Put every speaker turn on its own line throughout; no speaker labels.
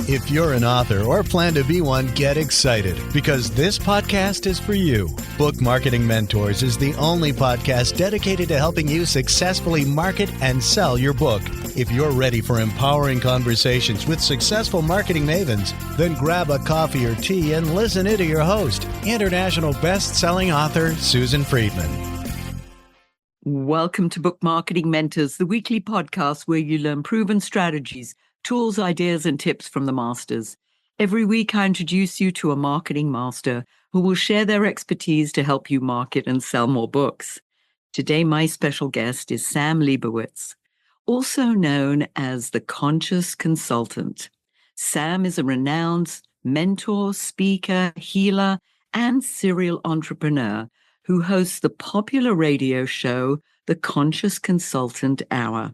If you're an author or plan to be one, get excited because this podcast is for you. Book Marketing Mentors is the only podcast dedicated to helping you successfully market and sell your book. If you're ready for empowering conversations with successful marketing mavens, then grab a coffee or tea and listen in to your host, international best-selling author Susan Friedman.
Welcome to Book Marketing Mentors, the weekly podcast where you learn proven strategies, tools, ideas, and tips from the masters. Every week, I introduce you to a marketing master who will share their expertise to help you market and sell more books. Today, my special guest is Sam Liebowitz, also known as the Conscious Consultant. Sam is a renowned mentor, speaker, healer, and serial entrepreneur who hosts the popular radio show, The Conscious Consultant Hour.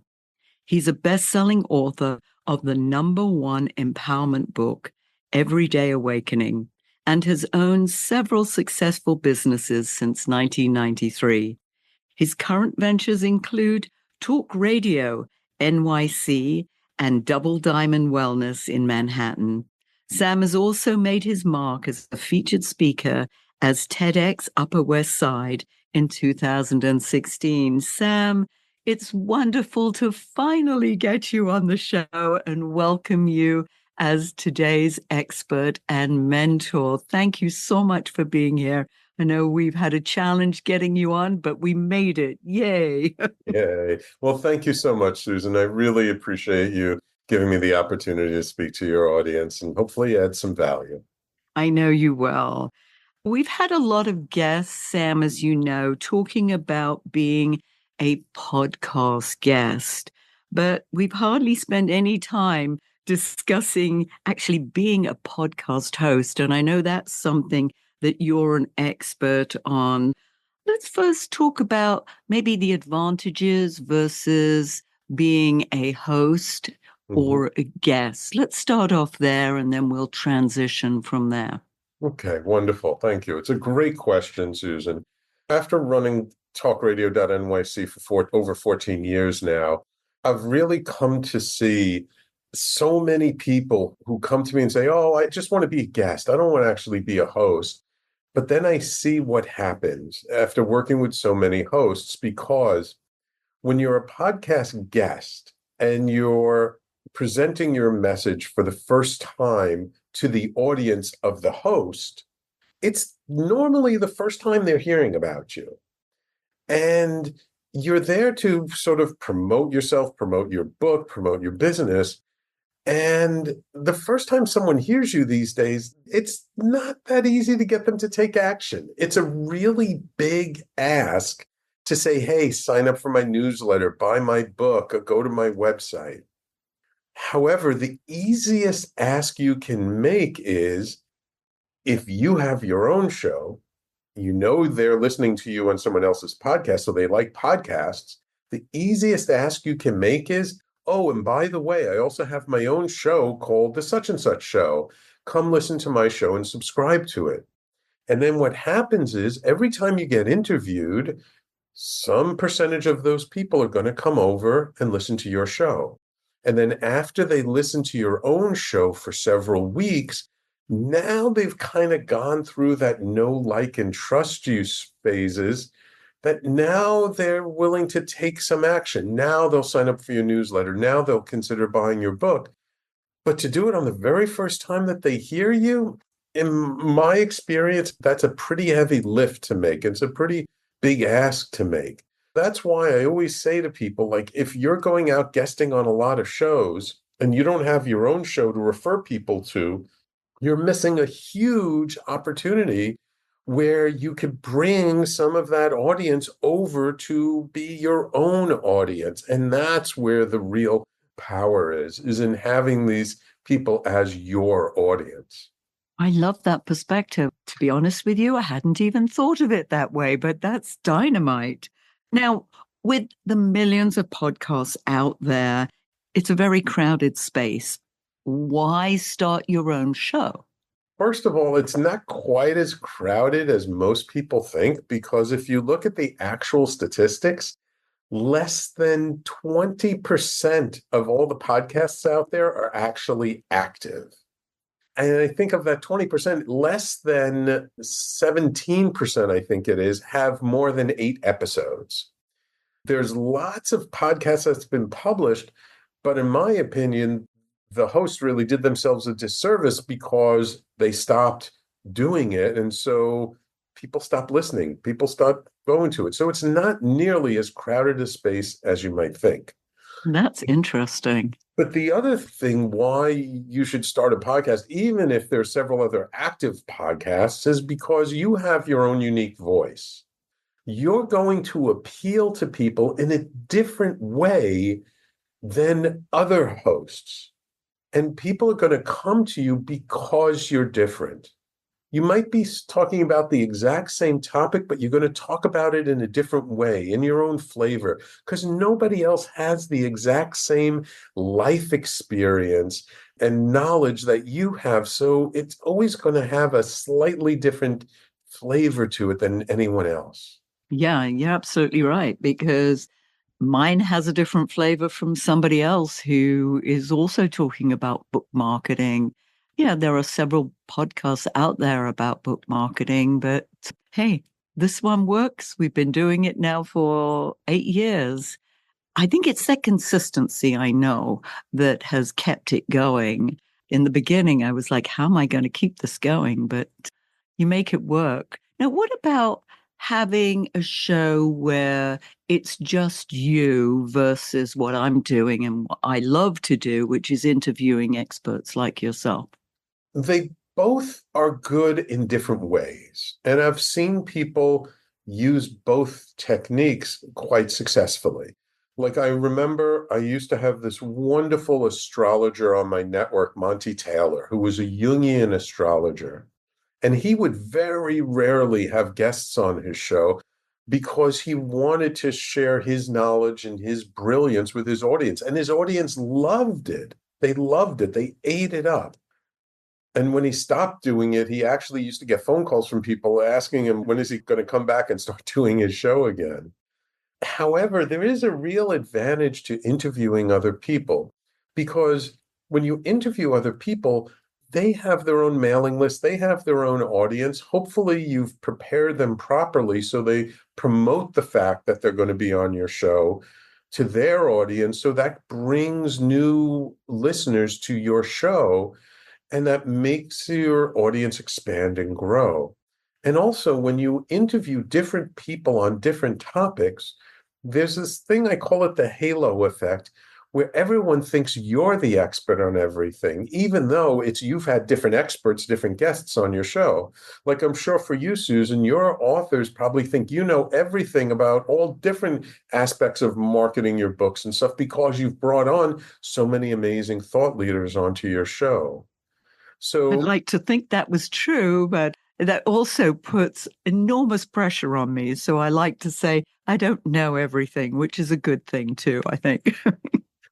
He's a best-selling author of the #1 empowerment book, Everyday Awakening, and has owned several successful businesses since 1993. His current ventures include Talk Radio, NYC, and Double Diamond Wellness in Manhattan. Sam has also made his mark as a featured speaker as TEDx Upper West Side in 2016. Sam, it's wonderful to finally get you on the show and welcome you as today's expert and mentor. Thank you so much for being here. I know we've had a challenge getting you on, but we made it. Yay.
Yay. Well, thank you so much, Susan. I really appreciate you giving me the opportunity to speak to your audience and hopefully add some value.
I know you will. We've had a lot of guests, Sam, as you know, talking about being a podcast guest, but we've hardly spent any time discussing actually being a podcast host. And I know that's something that you're an expert on. Let's first talk about maybe the advantages versus being a host or a guest. Let's start off there and then we'll transition from there.
Okay, wonderful. Thank you. It's a great question, Susan. After running talkradio.nyc for over 14 years now, I've really come to see so many people who come to me and say, oh, I just want to be a guest. I don't want to actually be a host. But then I see what happens after working with so many hosts, because when you're a podcast guest and you're presenting your message for the first time to the audience of the host, it's normally the first time they're hearing about you. And you're there to sort of promote yourself, promote your book, promote your business. And the first time someone hears you these days, it's not that easy to get them to take action. It's a really big ask to say, hey, sign up for my newsletter, buy my book, or go to my website. However, the easiest ask you can make is, if you have your own show, you know they're listening to you on someone else's podcast, so they like podcasts. The easiest ask you can make is, oh, and by the way, I also have my own show called The Such and Such Show. Come listen to my show and subscribe to it. And then what happens is, every time you get interviewed, some percentage of those people are going to come over and listen to your show. And then after they listen to your own show for several weeks, now they've kind of gone through that know, like, and trust you phases, that now they're willing to take some action. Now they'll sign up for your newsletter. Now they'll consider buying your book. But to do it on the very first time that they hear you, in my experience, that's a pretty heavy lift to make. It's a pretty big ask to make. That's why I always say to people, like, if you're going out guesting on a lot of shows and you don't have your own show to refer people to, you're missing a huge opportunity where you could bring some of that audience over to be your own audience. And that's where the real power is in having these people as your audience.
I love that perspective. To be honest with you, I hadn't even thought of it that way, but that's dynamite. Now, with the millions of podcasts out there, it's a very crowded space. Why start your own show?
First of all, it's not quite as crowded as most people think, because if you look at the actual statistics, less than 20% of all the podcasts out there are actually active. And I think of that 20%, less than 17%, I think it is, have more than 8 episodes. There's lots of podcasts that's been published, but in my opinion, the hosts really did themselves a disservice because they stopped doing it. And so people stopped listening. People stopped going to it. So it's not nearly as crowded a space as you might think.
That's interesting.
But the other thing why you should start a podcast, even if there's several other active podcasts, is because you have your own unique voice. You're going to appeal to people in a different way than other hosts. And people are going to come to you because you're different. You might be talking about the exact same topic, but you're going to talk about it in a different way, in your own flavor, because nobody else has the exact same life experience and knowledge that you have. So it's always going to have a slightly different flavor to it than anyone else.
Yeah, you're absolutely right, because mine has a different flavor from somebody else who is also talking about book marketing. Yeah, there are several podcasts out there about book marketing, but hey, this one works. We've been doing it now for 8 years. I think it's that consistency, I know, that has kept it going. In the beginning, I was like, how am I going to keep this going? But you make it work. Now, what about having a show where it's just you versus what I'm doing and what I love to do, which is interviewing experts like yourself?
They both are good in different ways. And I've seen people use both techniques quite successfully. Like I remember I used to have this wonderful astrologer on my network, Monty Taylor, who was a Jungian astrologer. And he would very rarely have guests on his show because he wanted to share his knowledge and his brilliance with his audience. And his audience loved it. They loved it. They ate it up. And when he stopped doing it, he actually used to get phone calls from people asking him, when is he going to come back and start doing his show again? However, there is a real advantage to interviewing other people because when you interview other people, they have their own mailing list, they have their own audience. Hopefully, you've prepared them properly so they promote the fact that they're going to be on your show to their audience. So that brings new listeners to your show and that makes your audience expand and grow. And also, when you interview different people on different topics, there's this thing, I call it the halo effect, where everyone thinks you're the expert on everything, even though it's you've had different experts, different guests on your show. Like I'm sure for you, Susan, your authors probably think you know everything about all different aspects of marketing your books and stuff because you've brought on so many amazing thought leaders onto your show.
I'd
So
like to think that was true, but that also puts enormous pressure on me. So I like to say I don't know everything, which is a good thing too, I think.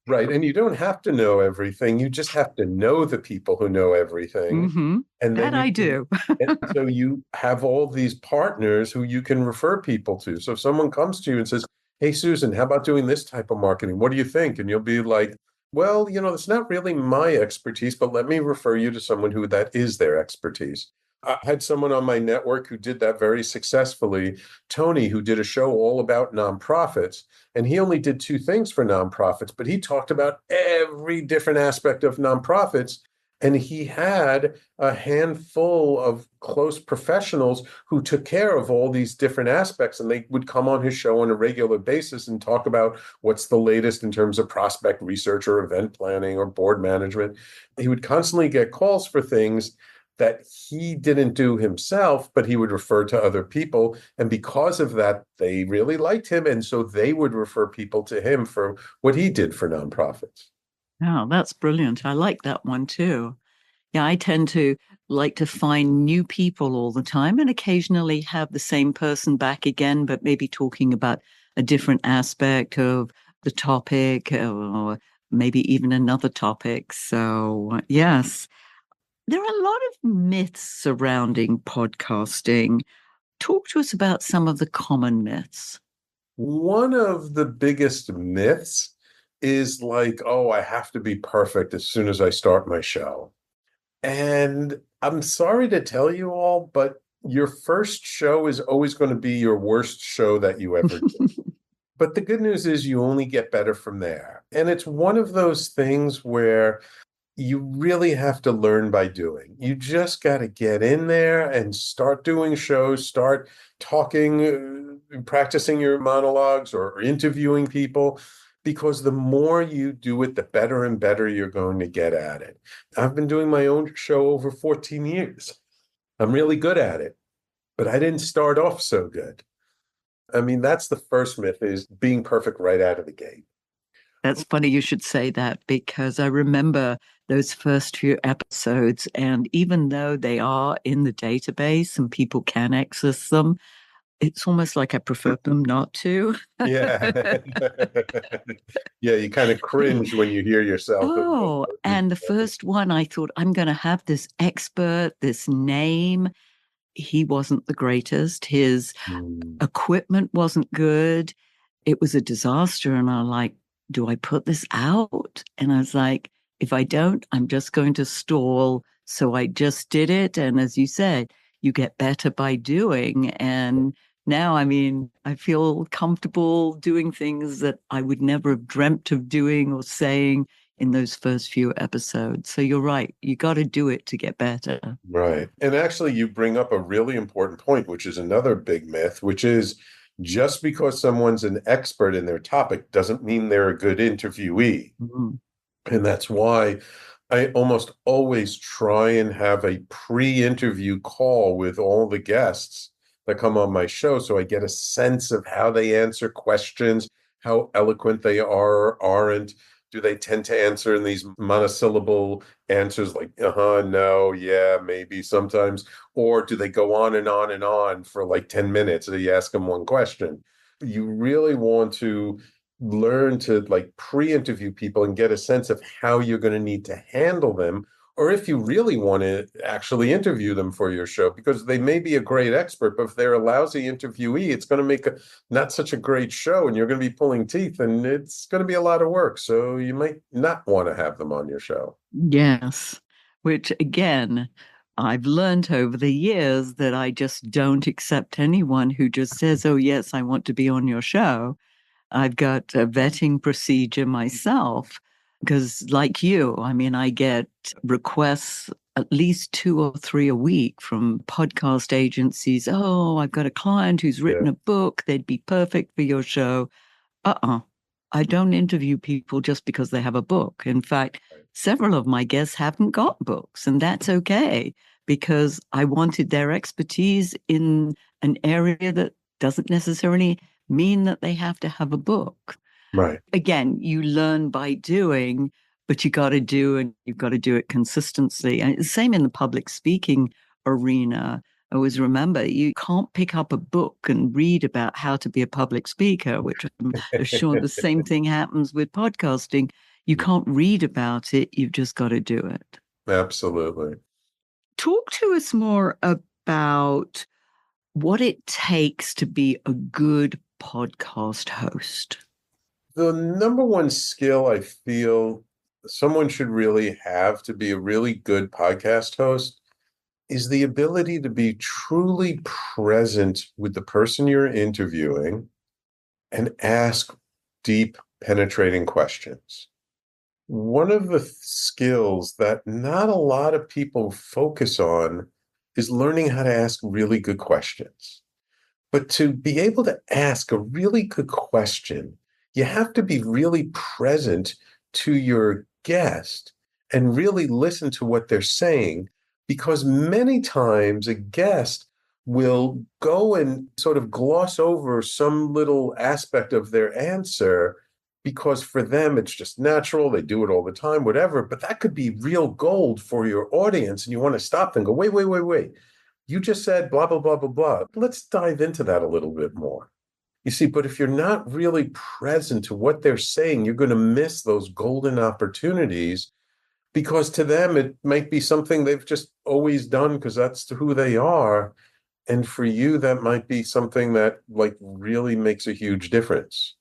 right. And you don't have to know everything. You just have to know the people who know everything. And
That
then
I
you can,
do.
and so you have all these partners who you can refer people to. So if someone comes to you and says, hey, Susan, how about doing this type of marketing? What do you think? And you'll be like, well, it's not really my expertise, but let me refer you to someone who that is their expertise. I had someone on my network who did that very successfully, Tony, who did a show all about nonprofits. And he only did 2 things for nonprofits, but he talked about every different aspect of nonprofits. And he had a handful of close professionals who took care of all these different aspects. And they would come on his show on a regular basis and talk about what's the latest in terms of prospect research or event planning or board management. He would constantly get calls for things that he didn't do himself, but he would refer to other people. And because of that, they really liked him. And so they would refer people to him for what he did for nonprofits.
Oh, that's brilliant. I like that one too. Yeah, I tend to like to find new people all the time and occasionally have the same person back again, but maybe talking about a different aspect of the topic or maybe even another topic. So, yes, there are a lot of myths surrounding podcasting. Talk to us about some of the common myths.
One of the biggest myths is like, oh, I have to be perfect as soon as I start my show. And I'm sorry to tell you all, but your first show is always going to be your worst show that you ever did. But the good news is you only get better from there. And it's one of those things where you really have to learn by doing. You just got to get in there and start doing shows, start talking, practicing your monologues or interviewing people, because the more you do it, the better and better you're going to get at it. I've been doing my own show over 14 years. I'm really good at it, but I didn't start off so good. I mean, that's the first myth, is being perfect right out of the gate.
That's funny you should say that, because I remember those first few episodes, and even though they are in the database and people can access them, it's almost like I prefer them not to.
Yeah. Yeah, you kind of cringe when you hear yourself.
Oh, and the first one, I thought, I'm going to have this expert, this name. He wasn't the greatest. His
Mm.
equipment wasn't good. It was a disaster. And I'm like, do I put this out? And I was like, if I don't, I'm just going to stall. So I just did it. And as you said, you get better by doing. And now, I mean, I feel comfortable doing things that I would never have dreamt of doing or saying in those first few episodes. So you're right. You got to do it to get better.
Right. And actually, you bring up a really important point, which is another big myth, which is just because someone's an expert in their topic doesn't mean they're a good interviewee.
Mhm.
And that's why I almost always try and have a pre-interview call with all the guests that come on my show, so I get a sense of how they answer questions, how eloquent they are or aren't. Do they tend to answer in these monosyllable answers like, no, yeah, maybe sometimes? Or do they go on and on and on for like 10 minutes and you ask them one question? You really want to learn to like pre-interview people and get a sense of how you're going to need to handle them, or if you really want to actually interview them for your show, because they may be a great expert, but if they're a lousy interviewee, it's going to make not such a great show, and you're going to be pulling teeth, and it's going to be a lot of work. So you might not want to have them on your show.
Yes, which again, I've learned over the years that I just don't accept anyone who just says, oh, yes, I want to be on your show. I've got a vetting procedure myself because, like you, I mean, I get requests at least 2 or 3 a week from podcast agencies. Oh, I've got a client who's written
Yeah.
a book. They'd be perfect for your show. I don't interview people just because they have a book. In fact, several of my guests haven't got books, and that's okay because I wanted their expertise in an area that doesn't necessarily mean that they have to have a book.
Right.
Again, you learn by doing, but you got to do, and you've got to do it consistently. And it's the same in the public speaking arena. I always remember you can't pick up a book and read about how to be a public speaker, which I'm sure the same thing happens with podcasting. You can't read about it, you've just got to do it.
Absolutely.
Talk to us more about what it takes to be a good podcast host.
The number one skill I feel someone should really have to be a really good podcast host is the ability to be truly present with the person you're interviewing and ask deep, penetrating questions. One of the skills that not a lot of people focus on is learning how to ask really good questions. But to be able to ask a really good question, you have to be really present to your guest and really listen to what they're saying, because many times a guest will go and sort of gloss over some little aspect of their answer because for them it's just natural, they do it all the time, whatever, but that could be real gold for your audience, and you want to stop and go, wait. You just said blah, blah, blah, blah, blah. Let's dive into that a little bit more. You see, but if you're not really present to what they're saying, you're going to miss those golden opportunities, because to them, it might be something they've just always done because that's who they are. And for you, that might be something that like really makes a huge difference.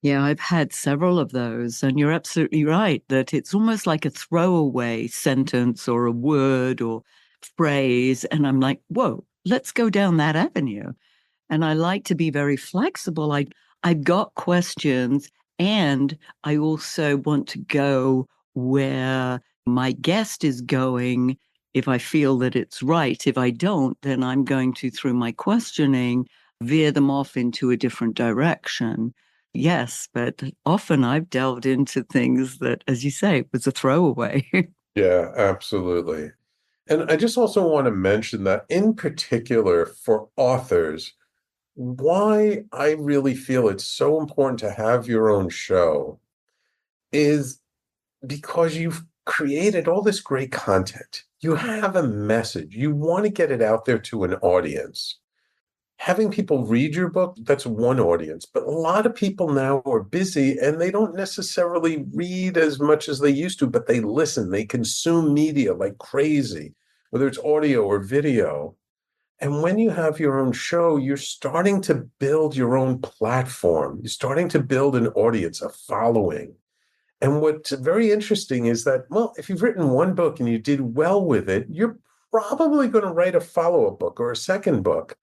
Yeah, I've had several of those, and you're absolutely right that it's almost like a throwaway sentence or a word or phrase. And I'm like, whoa, let's go down that avenue. And I like to be very flexible. I've got questions, and I also want to go where my guest is going if I feel that it's right. If I don't, then I'm going to, through my questioning, veer them off into a different direction. Yes, but often I've delved into things that, as you say, was a throwaway.
Yeah, absolutely. And I just also want to mention that in particular for authors, why I really feel it's so important to have your own show is because you've created all this great content. You have a message. You want to get it out there to an audience. Having people read your book, that's one audience. But a lot of people now are busy and they don't necessarily read as much as they used to, but they listen, they consume media like crazy, whether it's audio or video. And when you have your own show, you're starting to build your own platform. You're starting to build an audience, a following. And what's very interesting is that, well, if you've written one book and you did well with it, you're probably going to write a follow-up book or a second book.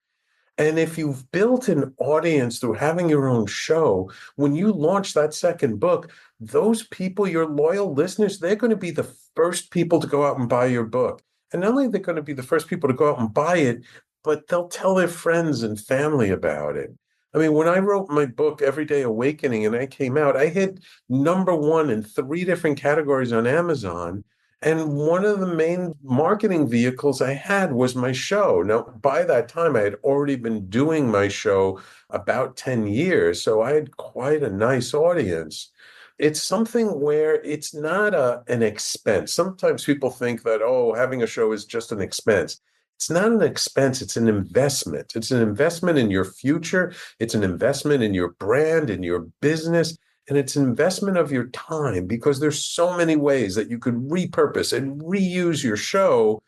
And if you've built an audience through having your own show, when you launch that second book, those people, your loyal listeners, they're going to be the first people to go out and buy your book. And not only are they going to be the first people to go out and buy it, but they'll tell their friends and family about it. I mean, when I wrote my book, Everyday Awakening, and I came out, I hit #1 in 3 different categories on Amazon. And one of the main marketing vehicles I had was my show. Now, by that time, I had already been doing my show about 10 years, so I had quite a nice audience. It's something where it's not an expense. Sometimes people think that, oh, having a show is just an expense. It's not an expense, it's an investment. It's an investment in your future, it's an investment in your brand, in your business. And it's an investment of your time because there's so many ways that you could repurpose and reuse your show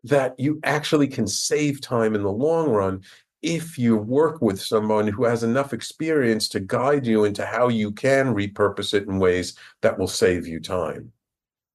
that you actually can save time in the long run if you work with someone who has enough experience to guide you into how you can repurpose it in ways that will save you time.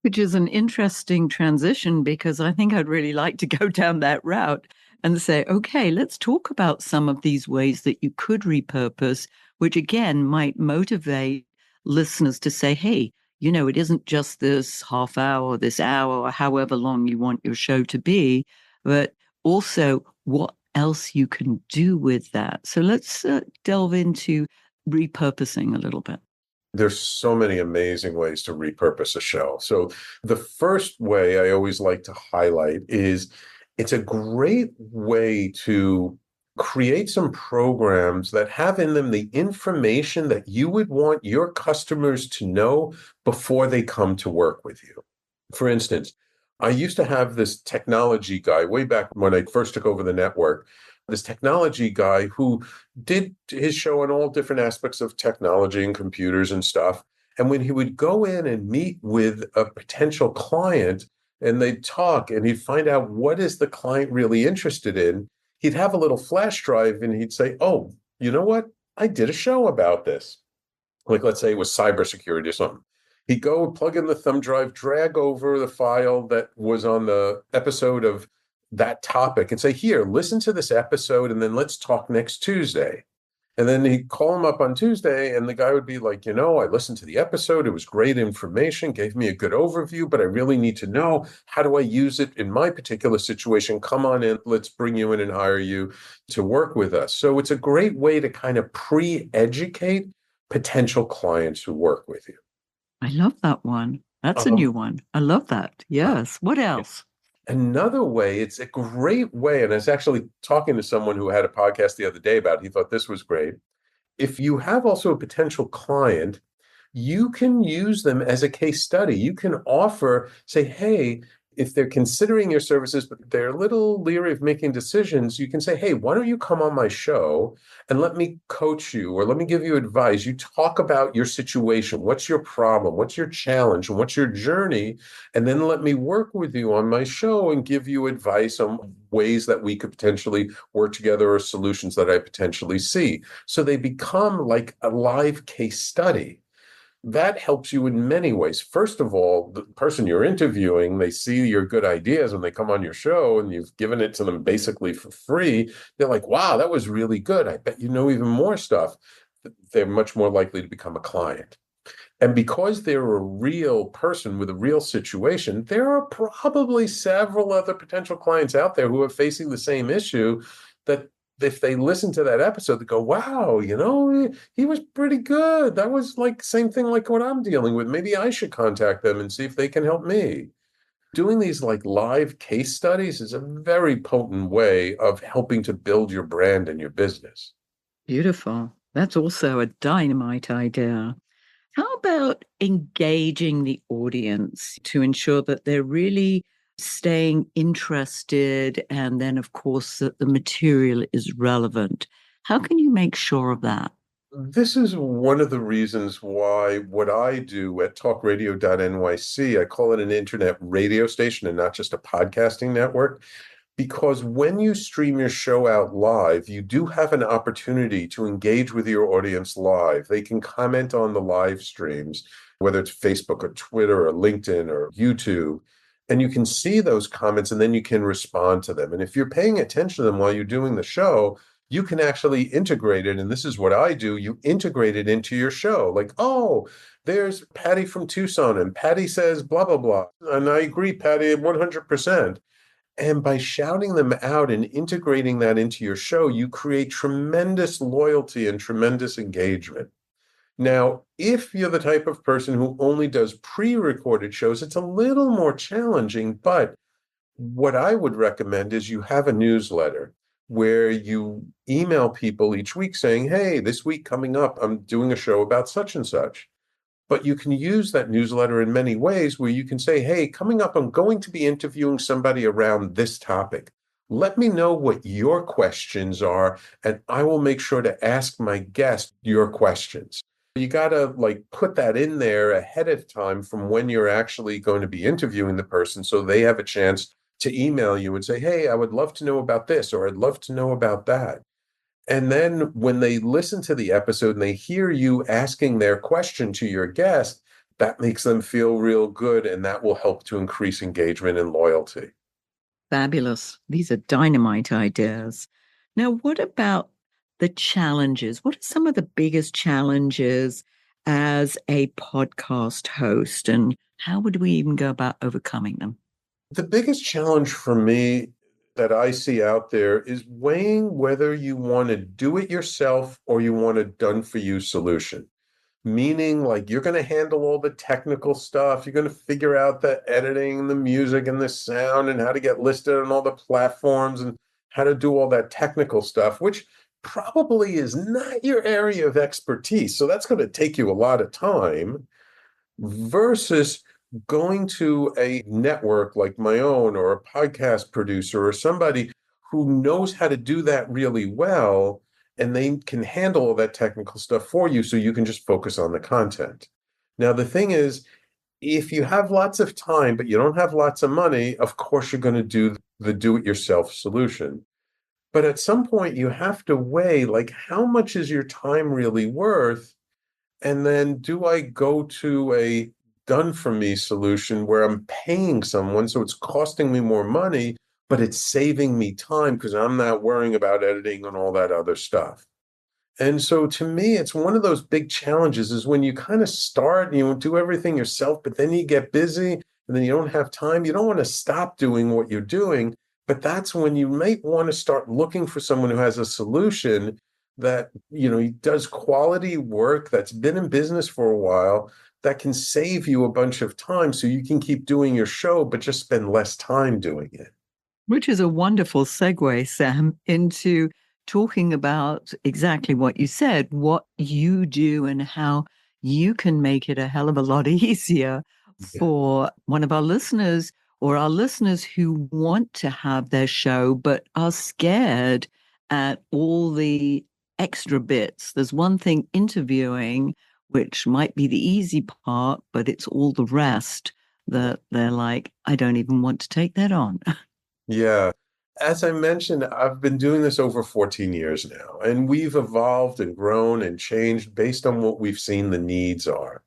Which is an interesting transition because I think I'd really like to go down that route and say, okay, let's talk about some of these ways that you could repurpose, which again might motivate listeners to say, hey, it isn't just this half hour, this hour, or however long you want your show to be, but also what else you can do with that. So let's delve into repurposing a little bit.
There's so many amazing ways to repurpose a show. So the first way I always like to highlight is it's a great way to create some programs that have in them the information that you would want your customers to know before they come to work with you. For instance, I used to have this technology guy way back when I first took over the network, this technology guy who did his show on all different aspects of technology and computers and stuff. And when he would go in and meet with a potential client and they'd talk and he'd find out what is the client really interested in, he'd have a little flash drive and he'd say, oh, you know what? I did a show about this. Like, let's say it was cybersecurity or something. He'd go plug in the thumb drive, drag over the file that was on the episode of that topic and say, here, listen to this episode, and then let's talk next Tuesday. And then he'd call him up on Tuesday, and the guy would be like, I listened to the episode. It was great information, gave me a good overview, but I really need to know, how do I use it in my particular situation? Come on in, let's bring you in and hire you to work with us. So it's a great way to kind of pre-educate potential clients who work with you.
I love that one. That's a new one. I love that. Yes. What else?
Another way, it's a great way, and I was actually talking to someone who had a podcast the other day about it. He thought this was great. If you have also a potential client, you can use them as a case study. You can offer, say, hey, if they're considering your services, but they're a little leery of making decisions, you can say, hey, why don't you come on my show and let me coach you or let me give you advice. You talk about your situation. What's your problem? What's your challenge? And what's your journey? And then let me work with you on my show and give you advice on ways that we could potentially work together or solutions that I potentially see. So they become like a live case study. That helps you in many ways. First of all, the person you're interviewing, they see your good ideas when they come on your show and you've given it to them basically for free. They're like, wow, that was really good. I bet you know even more stuff. They're much more likely to become a client. And because they're a real person with a real situation, there are probably several other potential clients out there who are facing the same issue that if they listen to that episode, they go, wow, he was pretty good. That was like same thing like what I'm dealing with. Maybe I should contact them and see if they can help me. Doing these like live case studies is a very potent way of helping to build your brand and your business.
Beautiful. That's also a dynamite idea. How about engaging the audience to ensure that they're really staying interested and then, of course, that the material is relevant? How can you make sure of that?
This is one of the reasons why what I do at talkradio.nyc, I call it an internet radio station and not just a podcasting network, because when you stream your show out live, you do have an opportunity to engage with your audience live. They can comment on the live streams, whether it's Facebook or Twitter or LinkedIn or YouTube, and you can see those comments and then you can respond to them. And if you're paying attention to them while you're doing the show, you can actually integrate it. And this is what I do. You integrate it into your show. Like, oh, there's Patty from Tucson and Patty says blah, blah, blah. And I agree, Patty, 100%. And by shouting them out and integrating that into your show, you create tremendous loyalty and tremendous engagement. Now, if you're the type of person who only does pre-recorded shows, it's a little more challenging. But what I would recommend is you have a newsletter where you email people each week saying, hey, this week coming up, I'm doing a show about such and such. But you can use that newsletter in many ways where you can say, hey, coming up, I'm going to be interviewing somebody around this topic. Let me know what your questions are, and I will make sure to ask my guest your questions. You got to like put that in there ahead of time from when you're actually going to be interviewing the person so they have a chance to email you and say, hey, I would love to know about this, or I'd love to know about that. And then when they listen to the episode and they hear you asking their question to your guest, that makes them feel real good, and that will help to increase engagement and loyalty.
Fabulous. These are dynamite ideas. Now, what about the challenges? What are some of the biggest challenges as a podcast host, and how would we even go about overcoming them?
The biggest challenge for me that I see out there is weighing whether you want to do it yourself or you want a done for you solution. Meaning, like, you're going to handle all the technical stuff. You're going to figure out the editing, the music, and the sound, and how to get listed on all the platforms and how to do all that technical stuff, which probably is not your area of expertise. So that's going to take you a lot of time versus going to a network like my own or a podcast producer or somebody who knows how to do that really well, and they can handle all that technical stuff for you so you can just focus on the content. Now, the thing is, if you have lots of time, but you don't have lots of money, of course, you're going to do the do-it-yourself solution. But at some point, you have to weigh, like, how much is your time really worth? And then do I go to a done for me solution where I'm paying someone, so it's costing me more money, but it's saving me time because I'm not worrying about editing and all that other stuff. And so to me, it's one of those big challenges is when you kind of start and you do everything yourself, but then you get busy and then you don't have time. You don't want to stop doing what you're doing, but that's when you might want to start looking for someone who has a solution that, does quality work, that's been in business for a while, that can save you a bunch of time so you can keep doing your show, but just spend less time doing it.
Which is a wonderful segue, Sam, into talking about exactly what you said, what you do and how you can make it a hell of a lot easier
Yeah.
for one of our listeners or our listeners who want to have their show but are scared at all the extra bits. There's one thing interviewing, which might be the easy part, but it's all the rest that they're like, I don't even want to take that on.
Yeah. As I mentioned, I've been doing this over 14 years now, and we've evolved and grown and changed based on what we've seen the needs are.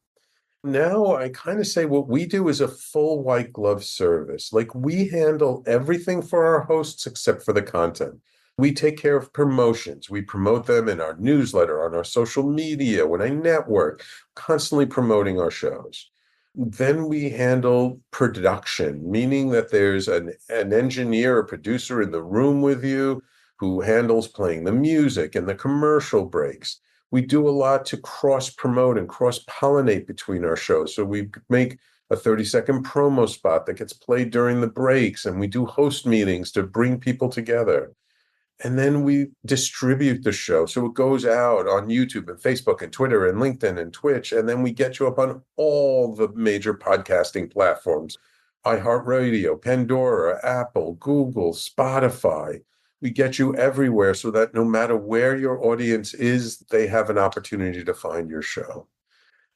Now, I kind of say what we do is a full white glove service. Like we handle everything for our hosts except for the content. We take care of promotions. We promote them in our newsletter, on our social media, when I network, constantly promoting our shows. Then we handle production, meaning that there's an engineer or producer in the room with you who handles playing the music and the commercial breaks. We do a lot to cross promote and cross pollinate between our shows. So we make a 30-second promo spot that gets played during the breaks, and we do host meetings to bring people together. And then we distribute the show. So it goes out on YouTube and Facebook and Twitter and LinkedIn and Twitch. And then we get you up on all the major podcasting platforms, iHeartRadio, Pandora, Apple, Google, Spotify. We get you everywhere so that no matter where your audience is, they have an opportunity to find your show.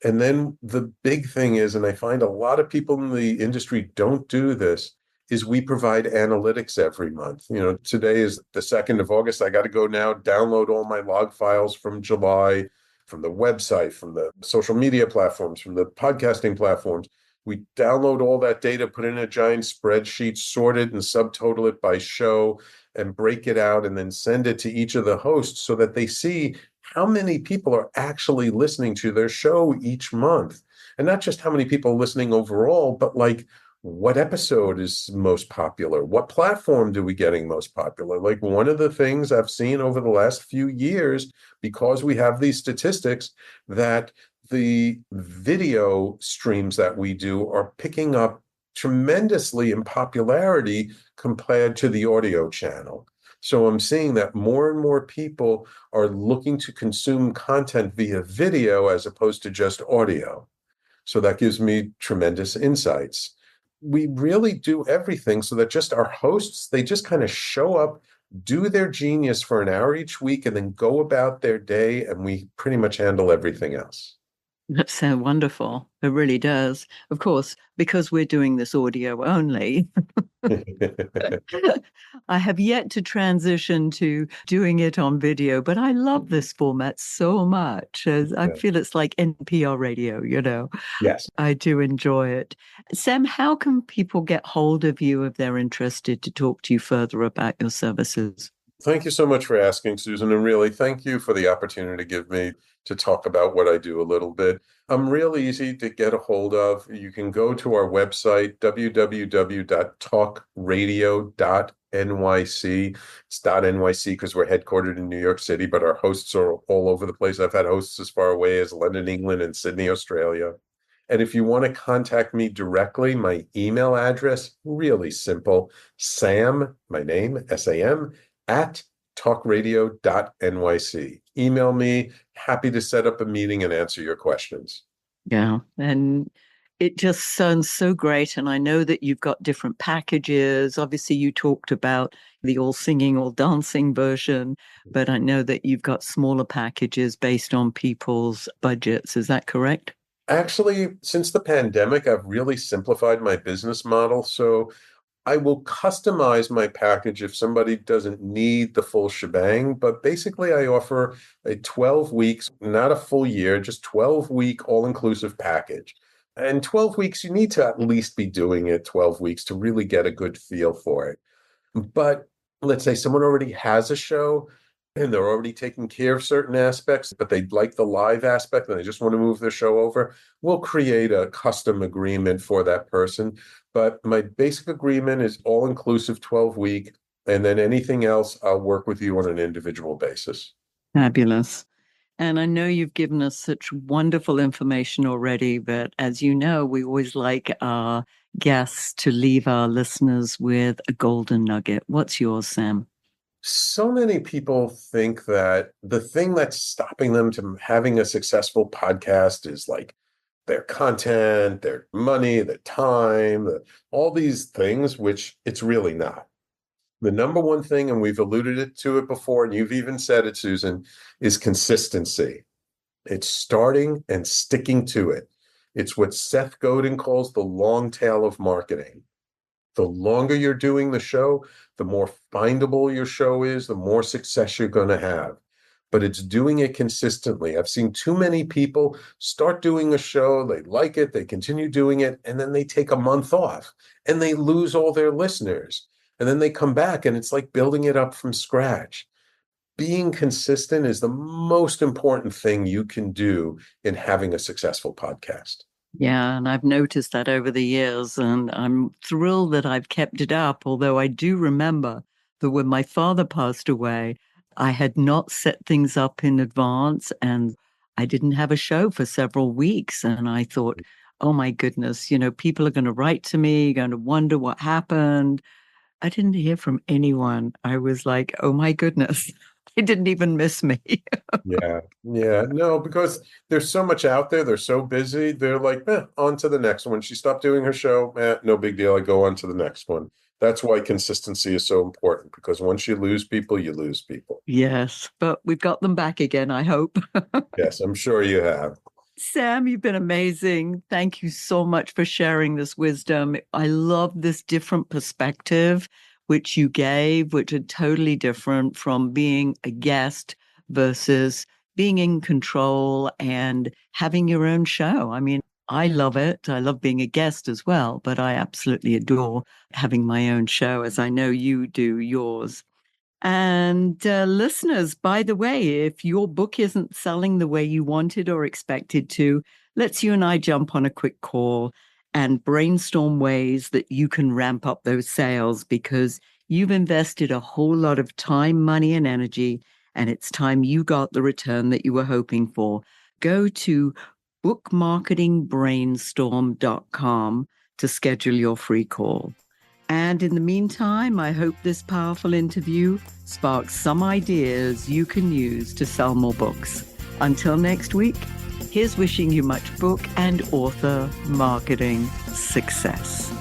And then the big thing is, and I find a lot of people in the industry don't do this, is we provide analytics every month. Today is the 2nd of August. I got to go now download all my log files from July, from the website, from the social media platforms, from the podcasting platforms. We download all that data, put it in a giant spreadsheet, sort it and subtotal it by show, and break it out, and then send it to each of the hosts so that they see how many people are actually listening to their show each month. And not just how many people are listening overall, but like, what episode is most popular? What platform do we getting most popular? Like one of the things I've seen over the last few years, because we have these statistics, that the video streams that we do are picking up tremendously in popularity compared to the audio channel. So I'm seeing that more and more people are looking to consume content via video as opposed to just audio. So that gives me tremendous insights. We really do everything so that just our hosts, they just kind of show up, do their genius for an hour each week, and then go about their day, and we pretty much handle everything else.
That sounds wonderful. It really does. Of course, because we're doing this audio only, I have yet to transition to doing it on video, but I love this format so much. I feel it's like NPR radio.
Yes.
I do enjoy it. Sam, how can people get hold of you if they're interested to talk to you further about your services?
Thank you so much for asking, Susan, and really thank you for the opportunity to give me to talk about what I do a little bit. I'm real easy to get a hold of. You can go to our website, www.talkradio.nyc. It's .nyc because we're headquartered in New York City, but our hosts are all over the place. I've had hosts as far away as London, England, and Sydney, Australia. And if you want to contact me directly, my email address, really simple, Sam, my name, SAM, at talkradio.nyc. Email me. Happy to set up a meeting and answer your questions.
Yeah. And it just sounds so great. And I know that you've got different packages. Obviously, you talked about the all singing, all dancing version, but I know that you've got smaller packages based on people's budgets. Is that correct?
Actually, since the pandemic, I've really simplified my business model. So I will customize my package if somebody doesn't need the full shebang, but basically I offer a 12 weeks, not a full year, just 12-week all-inclusive package. And 12 weeks, you need to at least be doing it 12 weeks to really get a good feel for it. But let's say someone already has a show and they're already taking care of certain aspects, but they like the live aspect and they just want to move their show over. We'll create a custom agreement for that person. But my basic agreement is all-inclusive 12-week, and then anything else, I'll work with you on an individual basis.
Fabulous. And I know you've given us such wonderful information already, but as you know, we always like our guests to leave our listeners with a golden nugget. What's yours, Sam?
So many people think that the thing that's stopping them from having a successful podcast is like their content, their money, their time, all these things, which it's really not. The number one thing, and we've alluded to it before, and you've even said it, Susan, is consistency. It's starting and sticking to it. It's what Seth Godin calls the long tail of marketing. The longer you're doing the show, the more findable your show is, the more success you're going to have. But it's doing it consistently. I've seen too many people start doing a show, they like it, they continue doing it, and then they take a month off and they lose all their listeners. And then they come back and it's like building it up from scratch. Being consistent is the most important thing you can do in having a successful podcast.
Yeah, and I've noticed that over the years, and I'm thrilled that I've kept it up, although I do remember that when my father passed away, I had not set things up in advance, and I didn't have a show for several weeks. And I thought, oh my goodness, people are going to write to me, going to wonder what happened. I didn't hear from anyone. I was like, oh my goodness, they didn't even miss me.
Yeah. No, because there's so much out there. They're so busy. They're like, on to the next one. She stopped doing her show. No big deal. I go on to the next one. That's why consistency is so important, because once you lose people, you lose people.
Yes, but we've got them back again, I hope.
Yes, I'm sure you have.
Sam, you've been amazing. Thank you so much for sharing this wisdom. I love this different perspective which you gave, which are totally different from being a guest versus being in control and having your own show. I mean, I love it. I love being a guest as well, but I absolutely adore having my own show, as I know you do yours. And listeners, by the way, if your book isn't selling the way you wanted or expected to, let's you and I jump on a quick call and brainstorm ways that you can ramp up those sales, because you've invested a whole lot of time, money, and energy, and it's time you got the return that you were hoping for. Go to bookmarketingbrainstorm.com to schedule your free call. And in the meantime, I hope this powerful interview sparks some ideas you can use to sell more books. Until next week, here's wishing you much book and author marketing success.